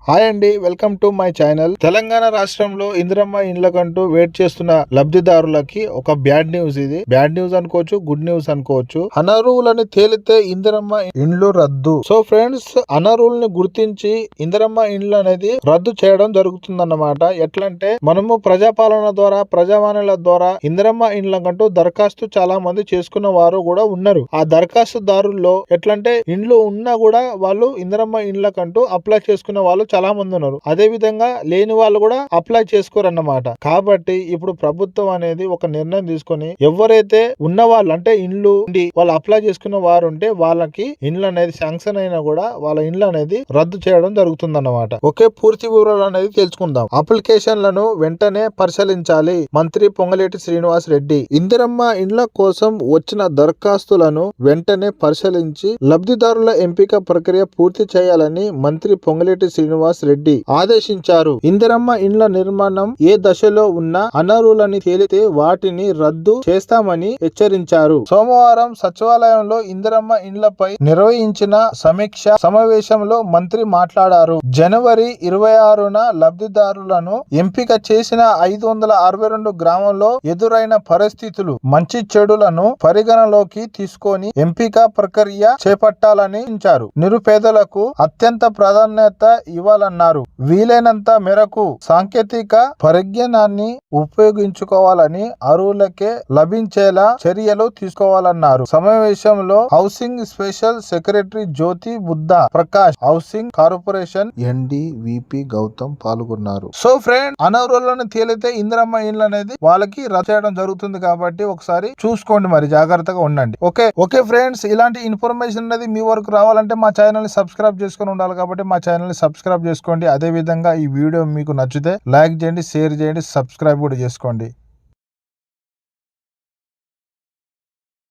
Hi అండి, welcome to my channel. Telangana రాష్ట్రంలో Indiramma ఇండ్లకంటూ wait చేస్తున్న లబ్ధిదారులకి ఒక బ్యాడ్ న్యూస్. ఇది బ్యాడ్ న్యూస్ అనుకోవచ్చు, గుడ్ న్యూస్ అనుకోవచ్చు. అనర్హులని తేలితే ఇందిరమ్మ ఇండ్లు రద్దు. సో ఫ్రెండ్స్, అనర్హుల్ని గుర్తించి ఇందిరమ్మ ఇండ్లు అనేది రద్దు చేయడం జరుగుతుందన్నమాట. ఎట్లంటే మనము ప్రజాపాలన ద్వారా, ప్రజావాణిల ద్వారా ఇందిరమ్మ ఇండ్లకంటూ దరఖాస్తు చాలా మంది చేసుకున్న వారు కూడా ఉన్నారు. ఆ దరఖాస్తుదారుల్లో ఎట్లంటే ఇండ్లు ఉన్నా కూడా వాళ్ళు ఇందిరమ్మ ఇండ్లకంటూ అప్లై చేసుకున్న వాళ్ళు చాలా మంది ఉన్నారు. అదే విధంగా లేని వాళ్ళు కూడా అప్లై చేసుకోరన్నమాట. కాబట్టి ఇప్పుడు ప్రభుత్వం అనేది ఒక నిర్ణయం తీసుకొని ఎవరైతే ఉన్న వాళ్ళు అంటే ఇండ్లు వాళ్ళు అప్లై చేసుకున్న వారు ఉంటే వాళ్ళకి ఇండ్లు అనేది శాంక్షన్ అయినా కూడా వాళ్ళ ఇండ్లు అనేది రద్దు చేయడం జరుగుతుందన్నమాట. ఒకే పూర్తి వివరాలు అనేది తెలుసుకుందాం. అప్లికేషన్లను వెంటనే పరిశీలించాలి. మంత్రి పొంగులేటి శ్రీనివాస్ రెడ్డి ఇందిరమ్మ ఇండ్ల కోసం వచ్చిన దరఖాస్తులను వెంటనే పరిశీలించి లబ్ధిదారుల ఎంపిక ప్రక్రియ పూర్తి చేయాలని మంత్రి పొంగులేటి శ్రీనివాస్ రెడ్డి ఆదేశించారు. ఇందిరమ్మ ఇండ్ల నిర్మాణం ఏ దశలో ఉన్నా అనర్హులని తేలితే వాటిని రద్దు చేస్తామని హెచ్చరించారు. సోమవారం సచివాలయంలో ఇందిరమ్మ ఇండ్లపై నిర్వహించిన సమీక్ష సమావేశంలో మంత్రి మాట్లాడారు. జనవరి 26న లబ్ధిదారులను ఎంపిక చేసిన 562 గ్రామంలో ఎదురైన పరిస్థితులు, మంచి చెడులను పరిగణలోకి తీసుకొని ఎంపిక ప్రక్రియ చేపట్టాలని సూచించారు. నిరుపేదలకు అత్యంత ప్రాధాన్యత ఇవ్వాలన్నారు. వీలైనంత మేరకు సాంకేతిక పరిజ్ఞానాన్ని ఉపయోగించుకోవాలని, అర్హులకే లభించేలా చర్యలు తీసుకోవాలన్నారు. సమావేశంలో housing special secretary Jyothi Buddha Prakash, housing corporation MD VP Gautam పాల్గొన్నారు. సో ఫ్రెండ్, అనర్హులను తేలితే ఇందిరమ్మ ఇండ్లు అనేది వాళ్ళకి రద్దు చేయడం జరుగుతుంది. కాబట్టి ఒకసారి చూసుకోండి, మరి జాగ్రత్తగా ఉండండి. ఓకే ఫ్రెండ్స్, ఇలాంటి ఇన్ఫర్మేషన్ అనేది మీ వరకు రావాలంటే మా ఛానల్ ని సబ్స్క్రైబ్ చేసుకొని ఉండాలి. కాబట్టి మా ఛానల్ ని సబ్స్క్రైబ్ చేసుకోండి. అదే విధంగా ఈ వీడియో మీకు నచ్చితే లైక్ చేయండి, షేర్ చేయండి, సబ్స్క్రైబ్ కూడా చేసుకోండి.